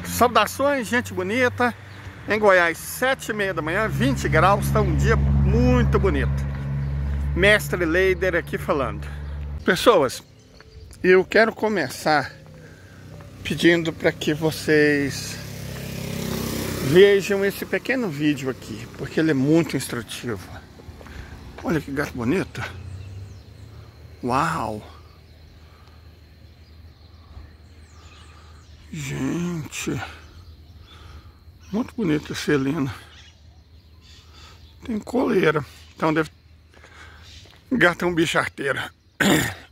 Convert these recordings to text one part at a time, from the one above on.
Saudações, gente bonita. Em Goiás, 7h30 da manhã, 20 graus, está um dia muito bonito. Mestre Leider aqui falando. Pessoas, eu quero começar pedindo para que vocês vejam esse pequeno vídeo aqui, porque ele é muito instrutivo. Olha que gato bonito. Uau! Gente, muito bonito esse felino. Tem coleira, então deve... Gato é um bicho arteiro.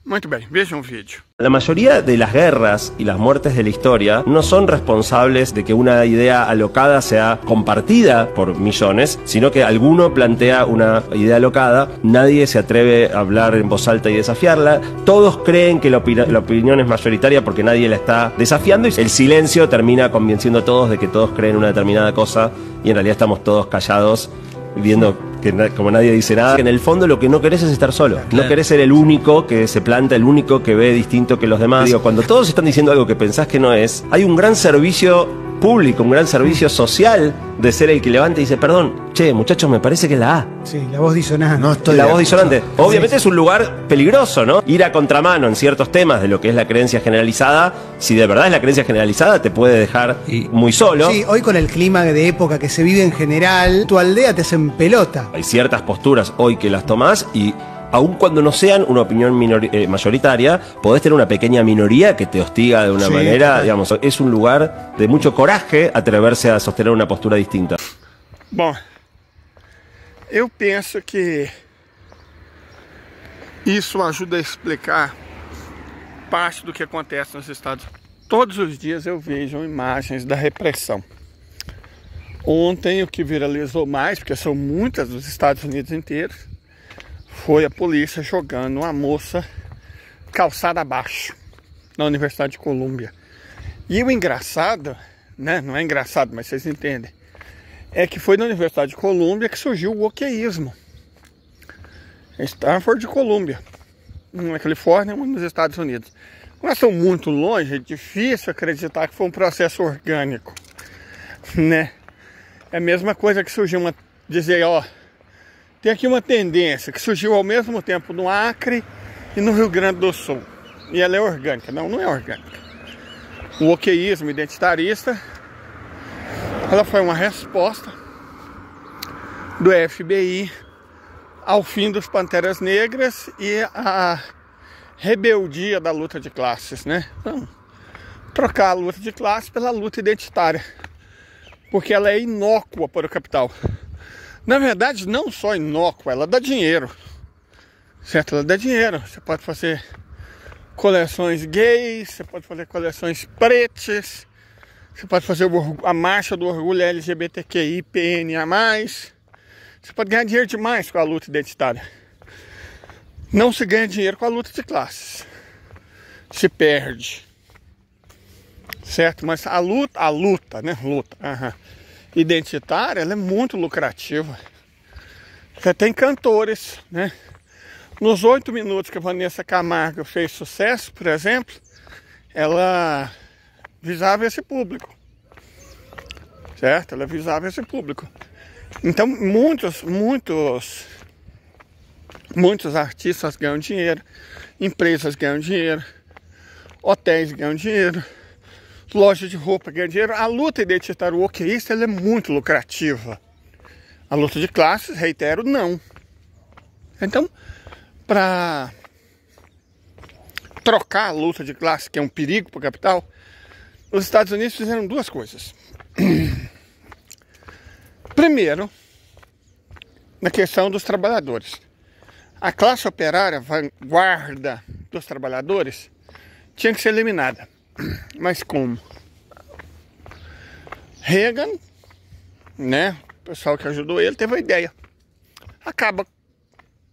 Muito bem, vejam o vídeo. La mayoría de las guerras y las muertes de la historia no son responsables de que una idea alocada sea compartida por millones, sino que alguno plantea una idea alocada, nadie se atreve a hablar en voz alta y desafiarla, todos creen que la opinión es mayoritaria porque nadie la está desafiando y el silencio termina convenciendo a todos de que todos creen una determinada cosa y en realidad estamos todos callados viendo que como nadie dice nada. En el fondo lo que no querés es estar solo. No querés ser el único que se planta, el único que ve distinto que los demás. Digo, cuando todos están diciendo algo que pensás que no es, hay un gran servicio público, un gran servicio social de ser el que levanta y dice, perdón, che, muchachos, me parece que es la A. Sí, la voz disonante. No estoy la voz disonante. Obviamente es un lugar peligroso, ¿no? Ir a contramano en ciertos temas de lo que es la creencia generalizada, si de verdad es la creencia generalizada, te puede dejar muy solo. Sí, hoy con el clima de época que se vive en general, tu aldea te hace en pelota. Hay ciertas posturas hoy que las tomás y aun cuando no sean una opinión mayoritaria, podés tener una pequeña minoría que te hostiga de una manera, digamos, es un lugar de mucho coraje atreverse a sostener una postura distinta. Bom, eu penso que isso ajuda a explicar parte do que acontece nos Estados Unidos. Todos os dias eu vejo imagens da repressão. Ontem o que viralizou mais, porque são muitas dos Estados Unidos inteiros, foi a polícia jogando uma moça calçada abaixo na Universidade de Colômbia. E o engraçado, né? Não é engraçado, mas vocês entendem, é que foi na Universidade de Colômbia que surgiu o wokeísmo. Stanford de Colômbia, na Califórnia, nos Estados Unidos. Nós estamos muito longe, é difícil acreditar que foi um processo orgânico, né? É a mesma coisa que surgiu dizer, ó, tem aqui uma tendência que surgiu ao mesmo tempo no Acre e no Rio Grande do Sul. E ela é orgânica. Não, não é orgânica. O wokeísmo identitarista, ela foi uma resposta do FBI ao fim dos Panteras Negras e a rebeldia da luta de classes, né? Então, trocar a luta de classe pela luta identitária, porque ela é inócua para o capital. Na verdade, não só inócua, ela dá dinheiro, certo? Ela dá dinheiro. Você pode fazer coleções gays, você pode fazer coleções pretas, você pode fazer a marcha do orgulho LGBTQI+PNA+. Você pode ganhar dinheiro demais com a luta identitária. Não se ganha dinheiro com a luta de classes. Se perde. Certo? Mas a luta, né? Identitária, ela é muito lucrativa. Você tem cantores, né? Nos 8 minutos que a Vanessa Camargo fez sucesso, por exemplo, ela visava esse público, certo? Ela visava esse público. Então muitos artistas ganham dinheiro, empresas ganham dinheiro, hotéis ganham dinheiro, lojas de roupa ganham dinheiro. A luta identitária wokeísta, ela é muito lucrativa. A luta de classes, reitero, não. Então, para trocar a luta de classes, que é um perigo para o capital, os Estados Unidos fizeram duas coisas. Primeiro, na questão dos trabalhadores. A classe operária, vanguarda dos trabalhadores, tinha que ser eliminada. Mas como? Reagan, né, o pessoal que ajudou ele, teve a ideia. Acaba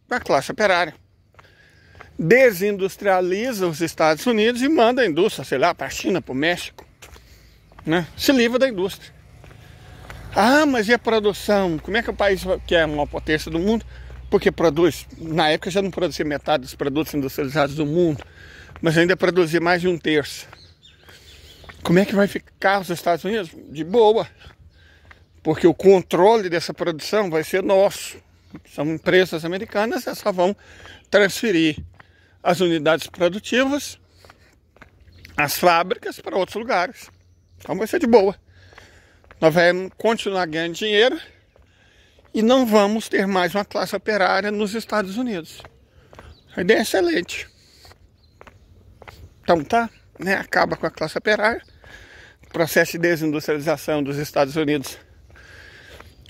com a classe operária. Desindustrializa os Estados Unidos e manda a indústria, sei lá, para a China, para o México, né? Se livra da indústria. Ah, mas e a produção? Como é que o país que é uma potência do mundo porque produz, na época já não produzia metade dos produtos industrializados do mundo, mas ainda produzia mais de 1/3. Como é que vai ficar os Estados Unidos? De boa, porque o controle dessa produção vai ser nosso. São empresas americanas, elas só vão transferir as unidades produtivas, as fábricas, para outros lugares. Então vai ser de boa. Nós vamos continuar ganhando dinheiro e não vamos ter mais uma classe operária nos Estados Unidos. A ideia é excelente. Então tá, né? Acaba com a classe operária. O processo de desindustrialização dos Estados Unidos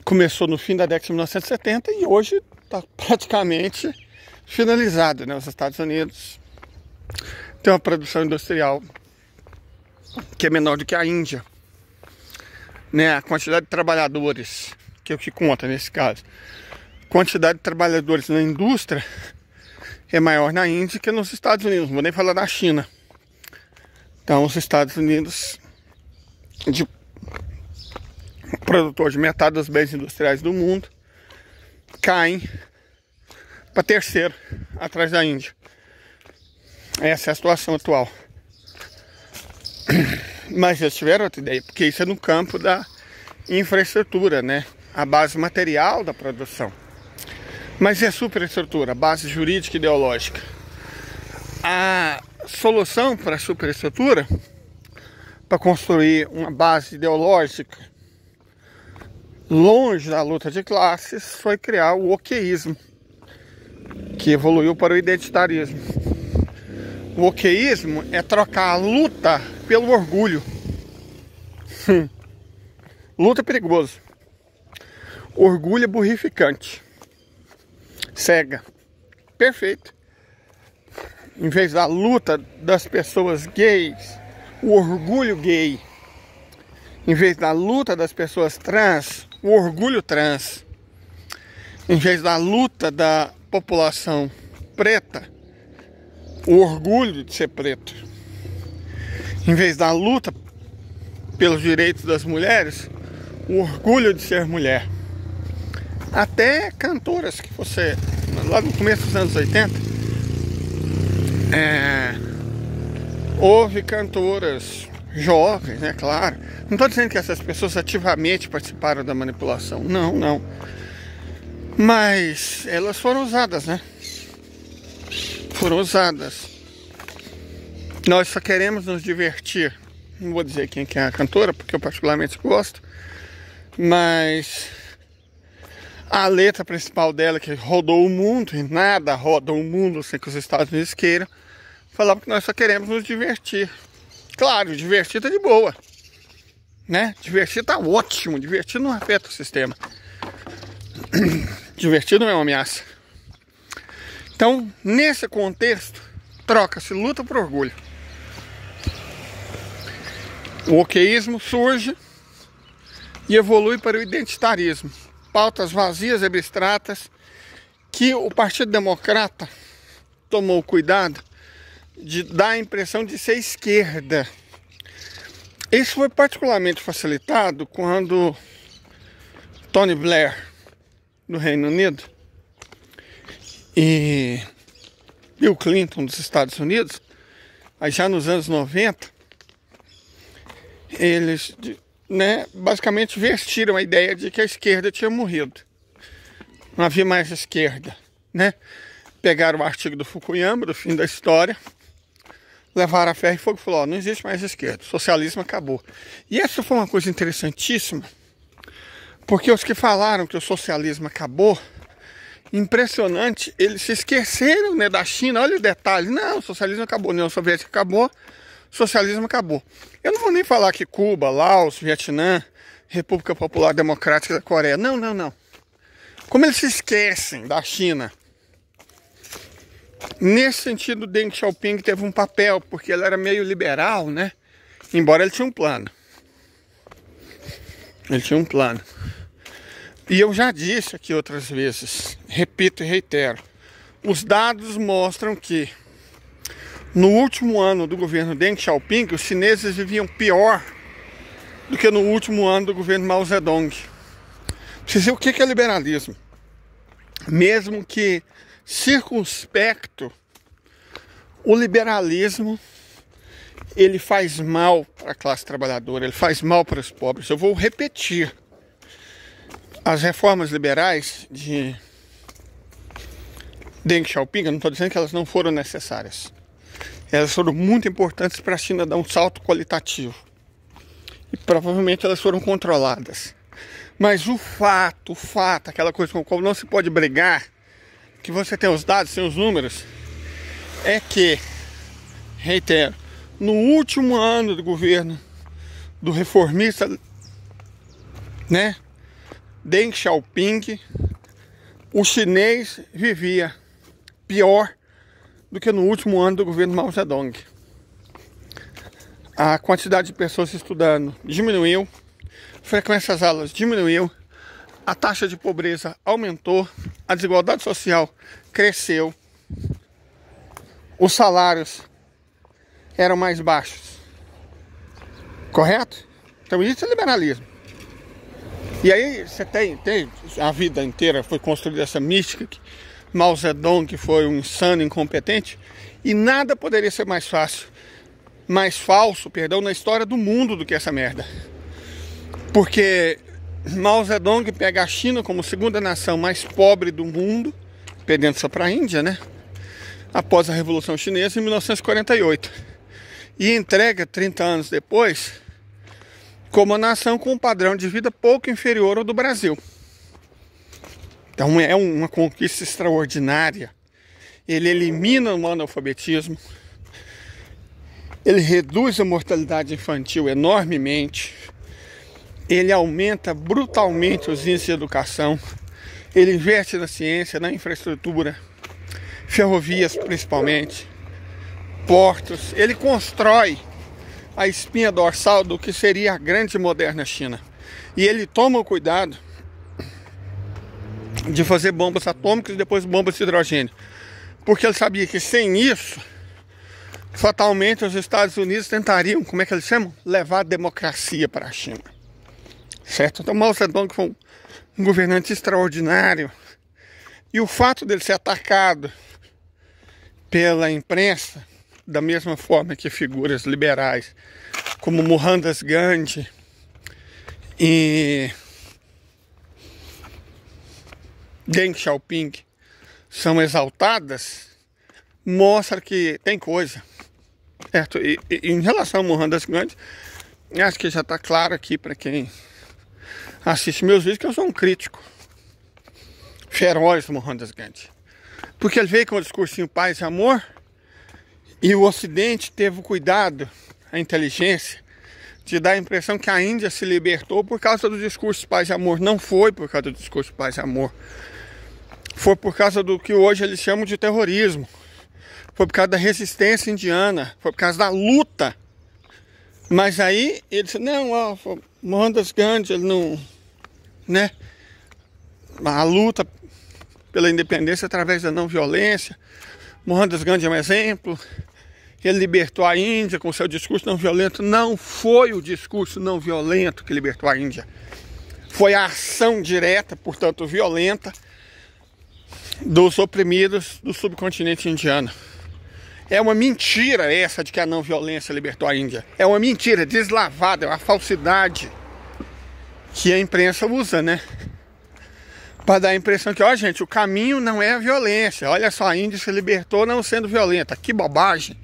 começou no fim da década de 1970 e hoje está praticamente finalizado, né? Os Estados Unidos têm uma produção industrial que é menor do que a Índia, né? A quantidade de trabalhadores, que é o que conta nesse caso, a quantidade de trabalhadores na indústria é maior na Índia que nos Estados Unidos, não vou nem falar da China. Então os Estados Unidos, produtor de metade dos bens industriais do mundo, caem para terceiro, atrás da Índia. Essa é a situação atual. Mas eles tiveram outra ideia, porque isso é no campo da infraestrutura, né? A base material da produção. Mas é superestrutura, a base jurídica e ideológica. A solução para a superestrutura, para construir uma base ideológica longe da luta de classes, foi criar o wokeísmo, que evoluiu para o identitarismo. O wokeísmo é trocar a luta pelo orgulho. Luta é perigoso. Orgulho é burrificante. Cega. Perfeito. Em vez da luta das pessoas gays, o orgulho gay. Em vez da luta das pessoas trans, o orgulho trans. Em vez da luta da população preta, o orgulho de ser preto. Em vez da luta pelos direitos das mulheres, o orgulho de ser mulher. Até cantoras que você, lá no começo dos anos 80, houve cantoras jovens, né, claro. Não estou dizendo que essas pessoas ativamente participaram da manipulação, não. Mas elas foram usadas, né? Foram usadas. Nós só queremos nos divertir. Não vou dizer quem que é a cantora, porque eu particularmente gosto. Mas a letra principal dela, que rodou o mundo, e nada roda o mundo sem que os Estados Unidos queiram, falava que nós só queremos nos divertir. Claro, divertir tá de boa, né? Divertir tá ótimo, divertir não afeta o sistema. Divertir não é uma ameaça. Então, nesse contexto, troca-se luta por orgulho. O wokeísmo surge e evolui para o identitarismo. Pautas vazias e abstratas que o Partido Democrata tomou cuidado de dar a impressão de ser esquerda. Isso foi particularmente facilitado quando Tony Blair, do Reino Unido, e Bill Clinton, dos Estados Unidos, aí já nos anos 90, eles, né, basicamente vestiram a ideia de que a esquerda tinha morrido. Não havia mais esquerda, né? Pegaram o artigo do Fukuyama, do fim da história, levaram a ferro e fogo e falaram: não existe mais esquerda, o socialismo acabou. E essa foi uma coisa interessantíssima, porque os que falaram que o socialismo acabou, impressionante, eles se esqueceram, né, da China. Olha o detalhe: não, o socialismo acabou, a União Soviética acabou, o socialismo acabou. Eu não vou nem falar que Cuba, Laos, Vietnã, República Popular Democrática da Coreia, não. Como eles se esquecem da China. Nesse sentido, Deng Xiaoping teve um papel, porque ele era meio liberal, né? Embora ele tinha um plano. Ele tinha um plano. E eu já disse aqui outras vezes, repito e reitero, os dados mostram que no último ano do governo Deng Xiaoping, os chineses viviam pior do que no último ano do governo Mao Zedong. Você dizer o que é liberalismo? mesmo que circunspecto, o liberalismo ele faz mal para a classe trabalhadora, ele faz mal para os pobres. Eu vou repetir. As reformas liberais de Deng Xiaoping, eu não estou dizendo que elas não foram necessárias. Elas foram muito importantes para a China dar um salto qualitativo. E provavelmente elas foram controladas. Mas o fato, aquela coisa com a qual não se pode brigar, que você tem os dados, tem os números, é que, reitero, no último ano do governo do reformista, né, Deng Xiaoping, o chinês vivia pior do que no último ano do governo Mao Zedong. A quantidade de pessoas estudando diminuiu, a frequência das aulas diminuiu, a taxa de pobreza aumentou, a desigualdade social cresceu, os salários eram mais baixos. Correto? Então isso é liberalismo. E aí você tem a vida inteira foi construída essa mística que Mao Zedong foi um insano, incompetente, e nada poderia ser mais falso, na história do mundo do que essa merda. Porque Mao Zedong pega a China como segunda nação mais pobre do mundo, perdendo só para a Índia, né? Após a Revolução Chinesa em 1948. E entrega 30 anos depois como uma nação com um padrão de vida pouco inferior ao do Brasil. Então é uma conquista extraordinária. Ele elimina o analfabetismo, ele reduz a mortalidade infantil enormemente, ele aumenta brutalmente os índices de educação, ele investe na ciência, na infraestrutura, ferrovias principalmente, portos, ele constrói a espinha dorsal do que seria a grande e moderna China. E ele toma o cuidado de fazer bombas atômicas e depois bombas de hidrogênio. Porque ele sabia que sem isso, fatalmente os Estados Unidos tentariam, como é que eles chamam? Levar a democracia para a China. Certo? Então Mao Zedong foi um governante extraordinário. E o fato dele ser atacado pela imprensa, da mesma forma que figuras liberais como Mohandas Gandhi e Deng Xiaoping são exaltadas, mostra que tem coisa. Certo? E em relação a Mohandas Gandhi, acho que já está claro aqui para quem assiste meus vídeos que eu sou um crítico feroz do Mohandas Gandhi. Porque ele veio com o discursinho paz e amor, e o Ocidente teve o cuidado, a inteligência, de dar a impressão que a Índia se libertou por causa do discurso de paz e amor. Não foi por causa do discurso de paz e amor. Foi por causa do que hoje eles chamam de terrorismo. Foi por causa da resistência indiana. Foi por causa da luta. Mas aí ele disse, não, ó, Mohandas Gandhi, ele não... né? A luta pela independência através da não violência. Mohandas Gandhi é um exemplo. Ele libertou a Índia com seu discurso não violento. Não foi o discurso não violento que libertou a Índia. Foi a ação direta, portanto violenta, dos oprimidos do subcontinente indiano. É uma mentira essa de que a não violência libertou a Índia. É uma mentira deslavada, é uma falsidade que a imprensa usa, né? Para dar a impressão que, ó gente, o caminho não é a violência. Olha só, a Índia se libertou não sendo violenta. Que bobagem.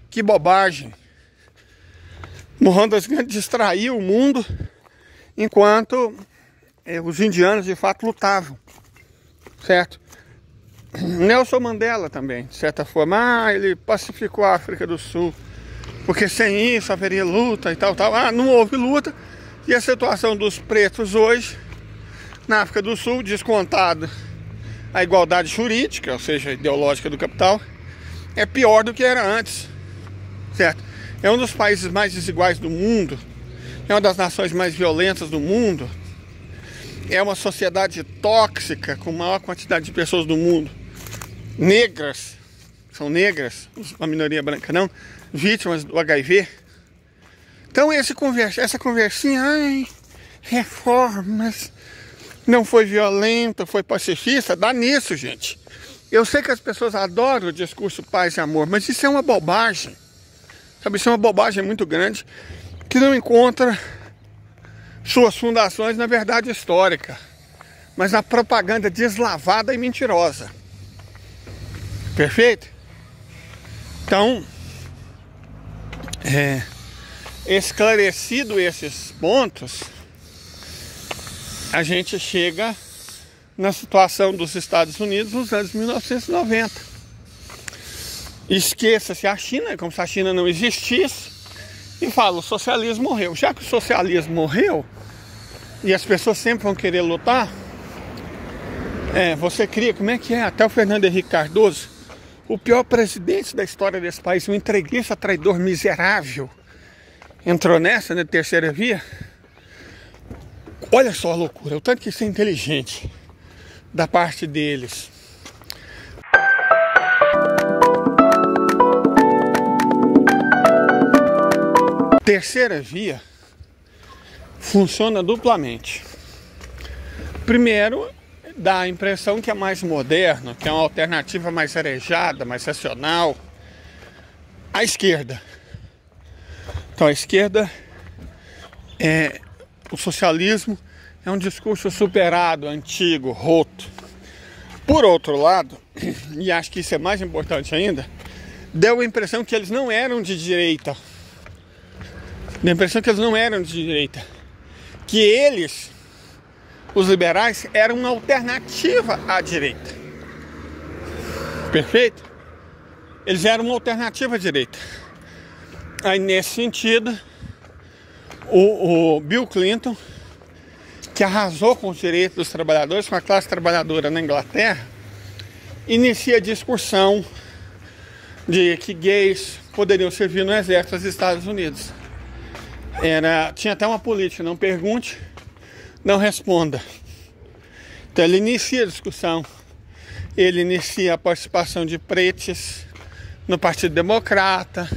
Que bobagem. Mohandas Gandhi distraiu o mundo enquanto os indianos de fato lutavam. Certo? Nelson Mandela também, de certa forma, ele pacificou a África do Sul, porque sem isso haveria luta e tal. Não houve luta, e a situação dos pretos hoje, na África do Sul, descontado a igualdade jurídica, ou seja, ideológica do capital, é pior do que era antes, certo? É um dos países mais desiguais do mundo, é uma das nações mais violentas do mundo, é uma sociedade tóxica, com a maior quantidade de pessoas do mundo negras, são negras, uma minoria branca não, vítimas do HIV. Então essa conversinha, ai, reformas, não foi violenta, foi pacifista, dá nisso, gente. Eu sei que as pessoas adoram o discurso paz e amor, mas isso é uma bobagem. Sabe, isso é uma bobagem muito grande que não encontra suas fundações na verdade histórica, mas na propaganda deslavada e mentirosa. Perfeito? Então, esclarecido esses pontos, a gente chega na situação dos Estados Unidos nos anos 1990. Esqueça-se a China, como se a China não existisse, e fala, o socialismo morreu. Já que o socialismo morreu, e as pessoas sempre vão querer lutar, você cria, como é que é? Até o Fernando Henrique Cardoso, o pior presidente da história desse país, um entreguista, traidor, miserável, entrou nessa, na terceira via. Olha só a loucura, o tanto que isso é inteligente da parte deles. Terceira via funciona duplamente. Primeiro, dá a impressão que é mais moderno, que é uma alternativa mais arejada, mais racional. A esquerda. Então a esquerda o socialismo é um discurso superado, antigo, roto. Por outro lado, e acho que isso é mais importante ainda, deu a impressão que eles não eram de direita. Deu a impressão que eles não eram de direita. Que eles, os liberais, eram uma alternativa à direita. Perfeito? Eles eram uma alternativa à direita. Aí, nesse sentido, o Bill Clinton, que arrasou com os direitos dos trabalhadores, com a classe trabalhadora na Inglaterra, inicia a discussão de que gays poderiam servir no exército dos Estados Unidos. Tinha até uma política, não pergunte, não responda. Então ele inicia a discussão, ele inicia a participação de pretos no Partido Democrata,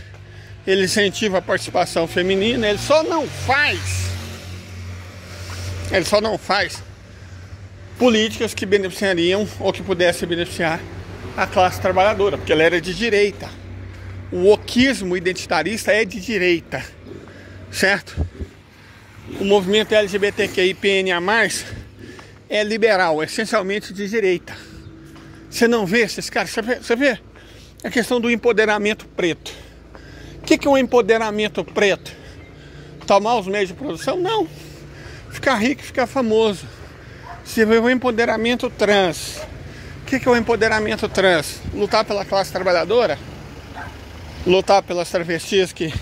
ele incentiva a participação feminina, ele só não faz políticas que beneficiariam ou que pudessem beneficiar a classe trabalhadora, porque ela era de direita. O wokismo identitarista é de direita, certo? O movimento LGBTQI+, é liberal, essencialmente de direita. Você não vê esses caras, você vê a questão do empoderamento preto. O que é um empoderamento preto? Tomar os meios de produção? Não. Ficar rico, ficar famoso. Você vê o empoderamento trans. O que é o empoderamento trans? Lutar pela classe trabalhadora? Lutar pelas travestis que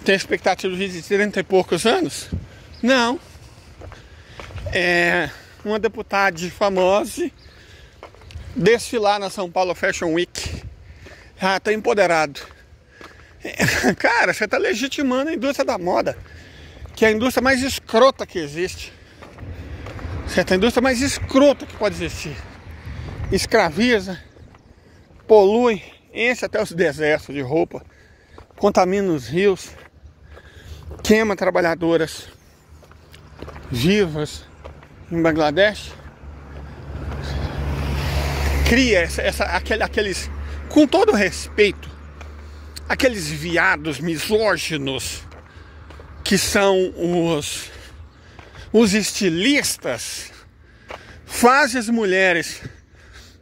têm expectativa de vida de 30 e poucos anos? Não. Uma deputada famosa desfilar na São Paulo Fashion Week. Tá empoderado. Cara, você está legitimando a indústria da moda, que é a indústria mais escrota que existe. Certo? A indústria mais escrota que pode existir. Escraviza, polui, enche até os desertos de roupa, contamina os rios, queima trabalhadoras vivas em Bangladesh, cria aqueles, com todo respeito, aqueles viados misóginos que são os estilistas, fazem as mulheres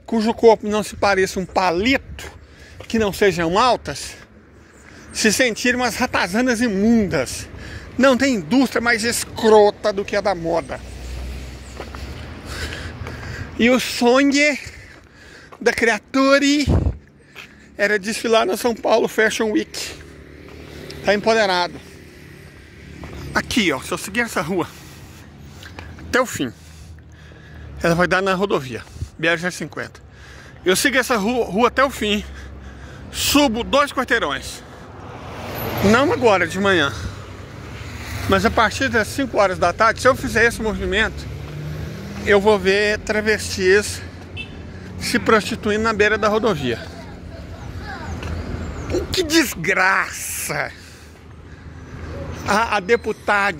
cujo corpo não se pareça um palito, que não sejam altas, se sentirem umas ratazanas imundas. Não tem indústria mais escrota do que a da moda. E o sonho da criatura era desfilar na São Paulo Fashion Week. Tá empoderado. Aqui, ó, se eu seguir essa rua até o fim, ela vai dar na rodovia BR-50. Eu sigo essa rua até o fim, subo 2 quarteirões. Não agora de manhã, mas a partir das 5 horas da tarde, se eu fizer esse movimento, eu vou ver travestis se prostituindo na beira da rodovia. Que desgraça! A deputada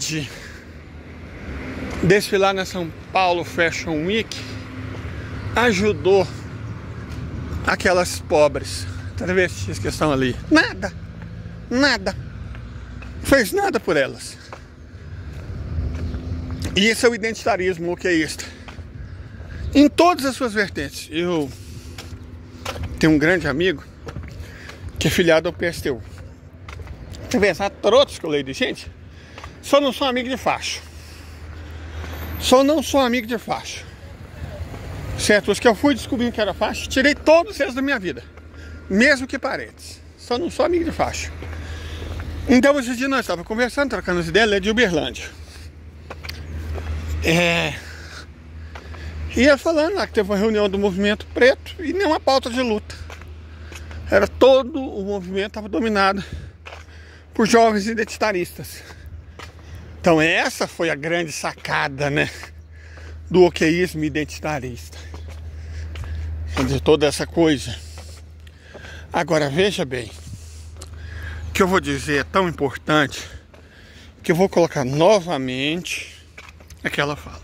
desfilar na São Paulo Fashion Week ajudou aquelas pobres travestis que estão ali? Nada, nada, fez nada por elas. E esse é o identitarismo oqueísta em todas as suas vertentes. Eu tenho um grande amigo que é filiado ao PSTU. Você vê essa trotos que eu leio de gente? Só não sou amigo de facho. Só não sou amigo de facho. Certo? Os que eu fui descobrindo que era facho, tirei todos eles da minha vida. Mesmo que parentes. Só não sou amigo de facho. Então esse dia nós estávamos conversando, trocando as ideias, ele é de Uberlândia. Ia falando lá que teve uma reunião do movimento preto e nenhuma pauta de luta. Era todo o movimento estava dominado por jovens identitaristas. Então essa foi a grande sacada, né, do oqueísmo identitarista, de toda essa coisa. Agora veja bem, o que eu vou dizer é tão importante que eu vou colocar novamente aquela fala.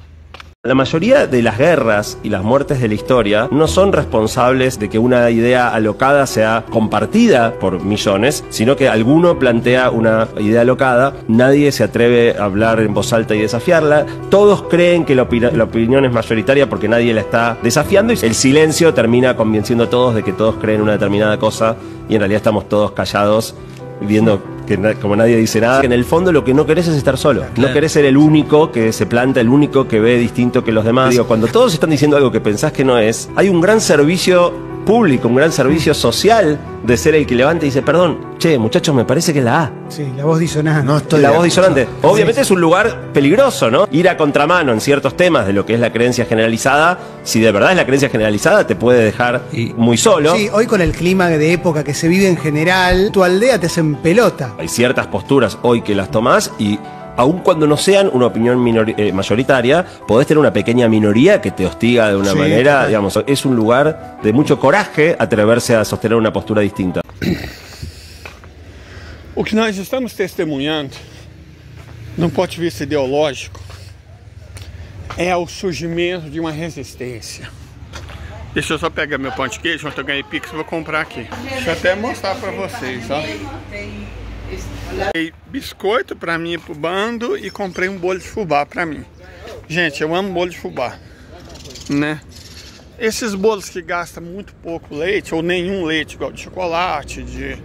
La mayoría de las guerras y las muertes de la historia no son responsables de que una idea alocada sea compartida por millones, sino que alguno plantea una idea alocada, nadie se atreve a hablar en voz alta y desafiarla, todos creen que la opinión es mayoritaria porque nadie la está desafiando y el silencio termina convenciendo a todos de que todos creen una determinada cosa y en realidad estamos todos callados viendo que como nadie dice nada. En el fondo lo que no querés es estar solo. No querés ser el único que se planta, el único que ve distinto que los demás. Digo, cuando todos están diciendo algo que pensás que no es, hay un gran servicio público, un gran servicio social de ser el que levanta y dice, perdón, che, muchachos, me parece que es la A. Sí, la voz disonante. No estoy la voz disonante. Obviamente es un lugar peligroso, ¿no? Ir a contramano en ciertos temas de lo que es la creencia generalizada, si de verdad es la creencia generalizada, te puede dejar muy solo. Sí, hoy con el clima de época que se vive en general, tu aldea te hace en pelota. Hay ciertas posturas hoy que las tomás y aun cuando no sean una opinión mayoritaria, podés tener una pequeña minoría que te hostiga de una manera, digamos, es un lugar de mucho coraje atreverse a sostener una postura distinta. O que nós estamos testemunhando, num ponto de vista ideológico, é o surgimento de uma resistência. Deixa eu só pegar meu pão de queijo, ontem eu ganhei Pix, vou comprar aqui. Deixa eu até mostrar pra vocês, ó. Comprei biscoito pra mim e pro bando e comprei um bolo de fubá pra mim. Gente, eu amo bolo de fubá, né? Esses bolos que gastam muito pouco leite, ou nenhum leite, igual de chocolate, de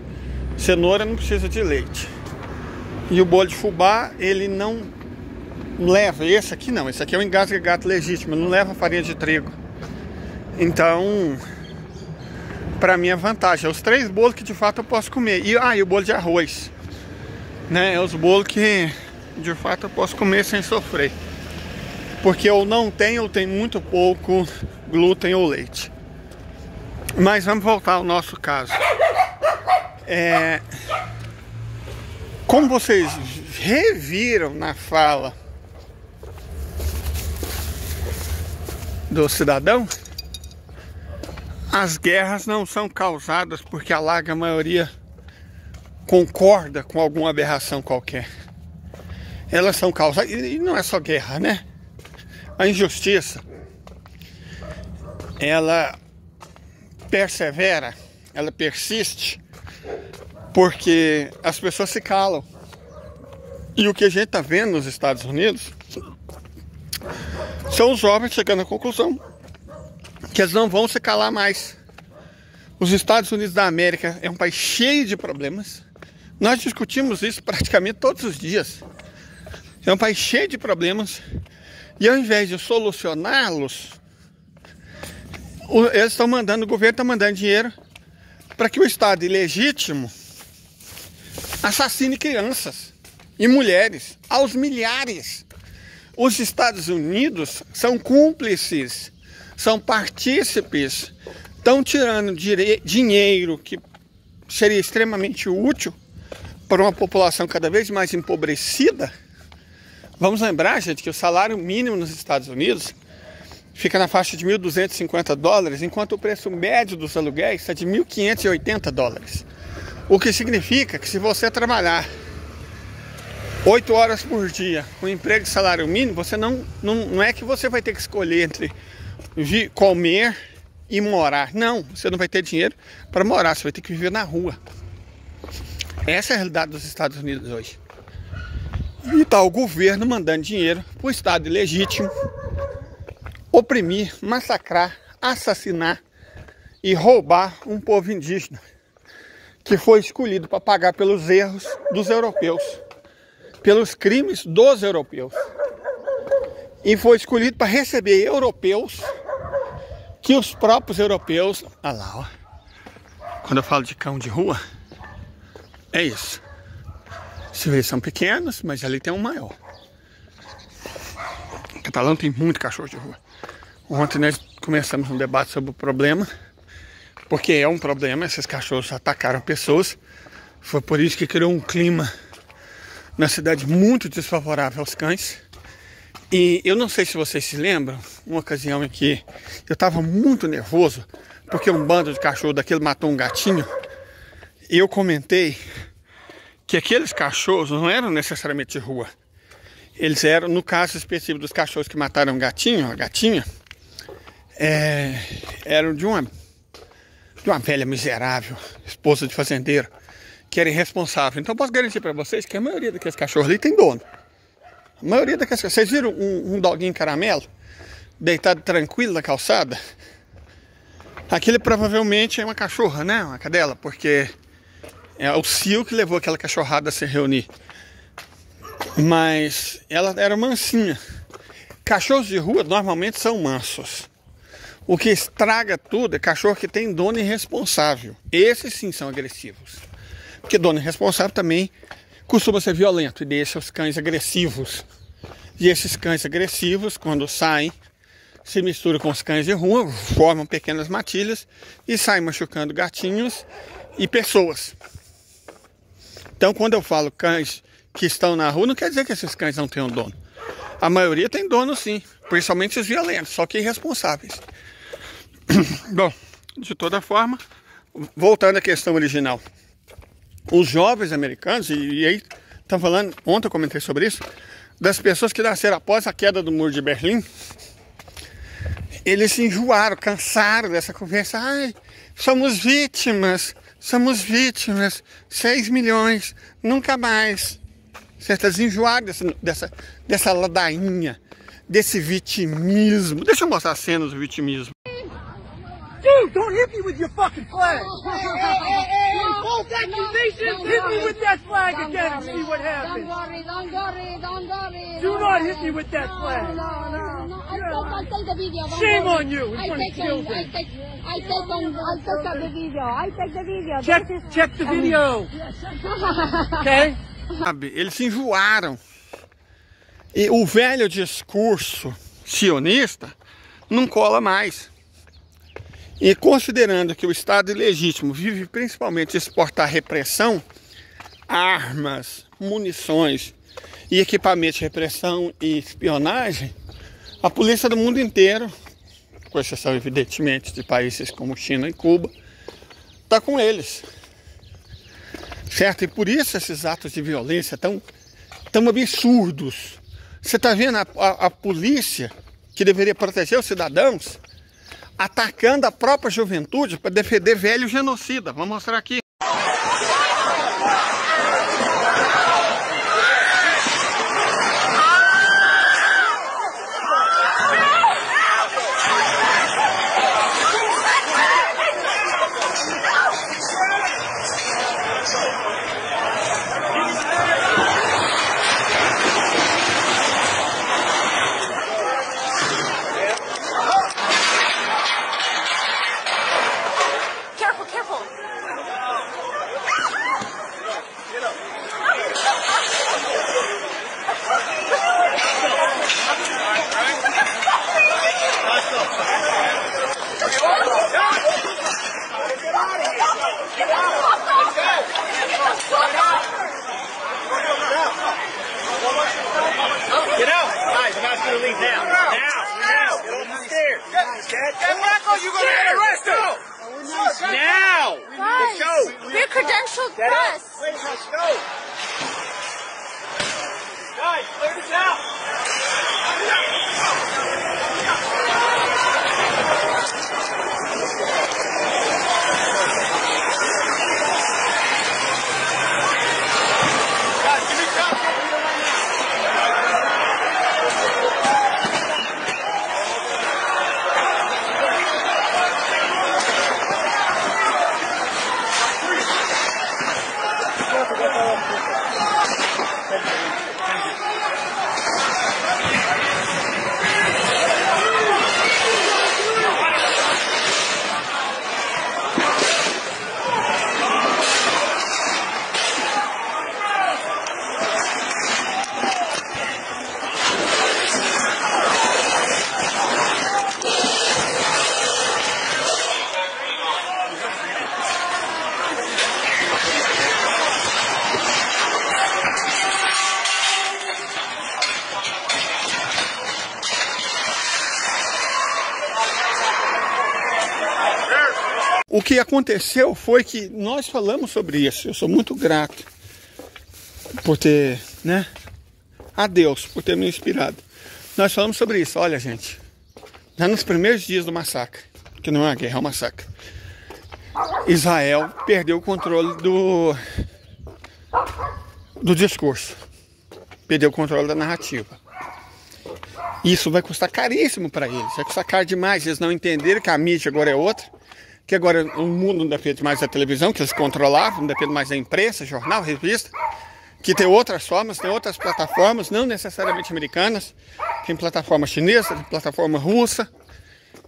cenoura, não precisa de leite. E o bolo de fubá, ele não leva, esse aqui não, esse aqui é um engasga-gato legítimo, não leva farinha de trigo. Então, pra mim é vantagem. É os 3 bolos que de fato eu posso comer. E o bolo de arroz, né? É os bolos que de fato eu posso comer sem sofrer. Porque eu não tenho, eu tenho muito pouco glúten ou leite. Mas vamos voltar ao nosso caso. Como vocês reviram na fala do cidadão, as guerras não são causadas porque a larga maioria concorda com alguma aberração qualquer. Elas são causadas, e não é só guerra, né? A injustiça, ela persevera, ela persiste, porque as pessoas se calam. E o que a gente está vendo nos Estados Unidos são os jovens chegando à conclusão que eles não vão se calar mais. Os Estados Unidos da América é um país cheio de problemas. Nós discutimos isso praticamente todos os dias. É um país cheio de problemas. E ao invés de solucioná-los, eles estão mandando, o governo está mandando dinheiro para que o Estado ilegítimo assassine crianças e mulheres aos milhares. Os Estados Unidos são cúmplices, são partícipes, estão tirando dinheiro que seria extremamente útil para uma população cada vez mais empobrecida. Vamos lembrar, gente, que o salário mínimo nos Estados Unidos fica na faixa de $1.250, enquanto o preço médio dos aluguéis está de $1.580. O que significa que se você trabalhar 8 horas por dia, com emprego de salário mínimo, você não é que você vai ter que escolher entre comer e morar. Não, você não vai ter dinheiro para morar, você vai ter que viver na rua. Essa é a realidade dos Estados Unidos hoje. E tá o governo mandando dinheiro para o Estado ilegítimo oprimir, massacrar, assassinar e roubar um povo indígena que foi escolhido para pagar pelos erros dos europeus, pelos crimes dos europeus, e foi escolhido para receber europeus que os próprios europeus... Olha lá, ó. Quando eu falo de cão de rua, é isso. Se vê, são pequenos, mas ali tem um maior. O Catalão tem muito cachorro de rua. Ontem nós começamos um debate sobre o problema, porque é um problema, esses cachorros atacaram pessoas. Foi por isso que criou um clima na cidade muito desfavorável aos cães. E eu não sei se vocês se lembram, uma ocasião em que eu estava muito nervoso, porque um bando de cachorro daquele matou um gatinho. E eu comentei que aqueles cachorros não eram necessariamente de rua. Eles eram, no caso específico dos cachorros que mataram um gatinho, a gatinha, eram de uma velha miserável, esposa de fazendeiro, que era irresponsável. Então eu posso garantir para vocês que a maioria daqueles cachorros ali tem dono. A maioria daqueles cachorros. Vocês viram um doguinho caramelo deitado tranquilo na calçada? Aquele provavelmente é uma cachorra, né? Uma cadela, porque é o cio que levou aquela cachorrada a se reunir. Mas ela era mansinha. Cachorros de rua normalmente são mansos. O que estraga tudo é cachorro que tem dono irresponsável. Esses sim são agressivos. Porque dono irresponsável também costuma ser violento e deixa os cães agressivos. E esses cães agressivos, quando saem, se misturam com os cães de rua, formam pequenas matilhas e saem machucando gatinhos e pessoas. Então, quando eu falo cães que estão na rua, não quer dizer que esses cães não tenham dono. A maioria tem dono sim, principalmente os violentos, só que irresponsáveis. Bom, de toda forma, voltando à questão original. Os jovens americanos, e aí estão falando, ontem eu comentei sobre isso, das pessoas que nasceram após a queda do Muro de Berlim, eles se enjoaram, cansaram dessa conversa. Ai, somos vítimas, 6 milhões, nunca mais. Você está desenjoado dessa ladainha, desse vitimismo. Deixa eu mostrar a cena do vitimismo. Dude, don't hit me with your fucking flag! False accusations! Hit me with that flag again and see what happens! Don't worry. Do not hit me with that flag! No. I'll take the video. Shame on you in front of children! I take the video. Check the video! Okay? Sabe, eles se enjoaram. E o velho discurso sionista não cola mais. E considerando que o Estado ilegítimo vive principalmente de exportar repressão, armas, munições e equipamentos de repressão e espionagem, a polícia do mundo inteiro, com exceção evidentemente de países como China e Cuba, está com eles. Certo? E por isso esses atos de violência tão absurdos. Você está vendo a polícia, que deveria proteger os cidadãos, atacando a própria juventude para defender velho genocida. Vou mostrar aqui. Get out! Guys, I'm asking you to leave now. Now! I'm scared. Get back or you're going to get arrested! Now! Guys, we're credentialed press. Let's go! Guys, clear this out. Guys, give me time. O que aconteceu foi que nós falamos sobre isso. Eu sou muito grato por ter, né, a Deus por ter me inspirado. Nós falamos sobre isso. Olha, gente, já nos primeiros dias do massacre, que não é uma guerra, é um massacre, Israel perdeu o controle do discurso, perdeu o controle da narrativa. Isso vai custar caríssimo para eles, vai custar caro demais. Eles não entenderam que a mídia agora é outra, que agora o mundo não depende mais da televisão, que eles controlavam, não depende mais da imprensa, jornal, revista, que tem outras formas, tem outras plataformas, não necessariamente americanas, tem plataforma chinesa, tem plataforma russa,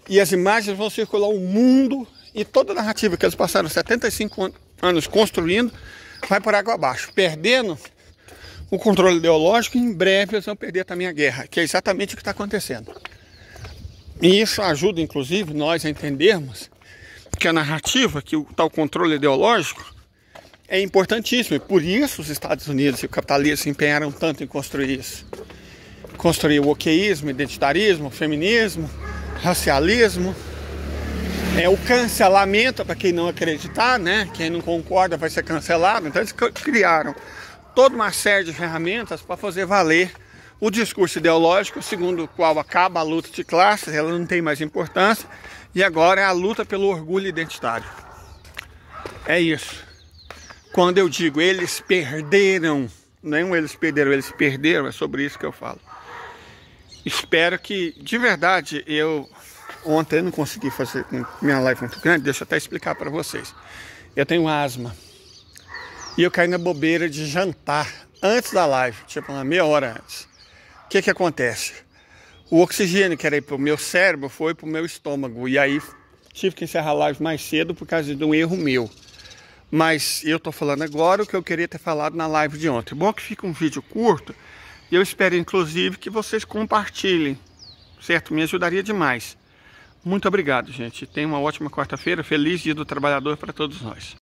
e as imagens vão circular o mundo, e toda a narrativa que eles passaram 75 anos construindo vai por água abaixo, perdendo o controle ideológico, e em breve eles vão perder também a guerra, que é exatamente o que está acontecendo. E isso ajuda, inclusive, nós a entendermos que a narrativa, que o tal controle ideológico é importantíssimo. E por isso os Estados Unidos e o capitalismo se empenharam tanto em construir isso. Construir o wokeísmo, identitarismo, feminismo, racialismo, o cancelamento para quem não acreditar, né? Quem não concorda vai ser cancelado. Então eles criaram toda uma série de ferramentas para fazer valer o discurso ideológico, segundo o qual acaba a luta de classes, ela não tem mais importância, e agora é a luta pelo orgulho identitário. É isso. Quando eu digo eles perderam, não eles perderam, eles perderam, é sobre isso que eu falo. Espero que, de verdade, ontem eu não consegui fazer minha live muito grande, deixa eu até explicar para vocês. Eu tenho asma, e eu caí na bobeira de jantar antes da live, tipo uma meia hora antes. O que acontece? O oxigênio que era ir para o meu cérebro foi para o meu estômago. E aí tive que encerrar a live mais cedo por causa de um erro meu. Mas eu estou falando agora o que eu queria ter falado na live de ontem. Bom que fica um vídeo curto. E eu espero, inclusive, que vocês compartilhem. Certo? Me ajudaria demais. Muito obrigado, gente. Tenha uma ótima quarta-feira. Feliz Dia do Trabalhador para todos nós.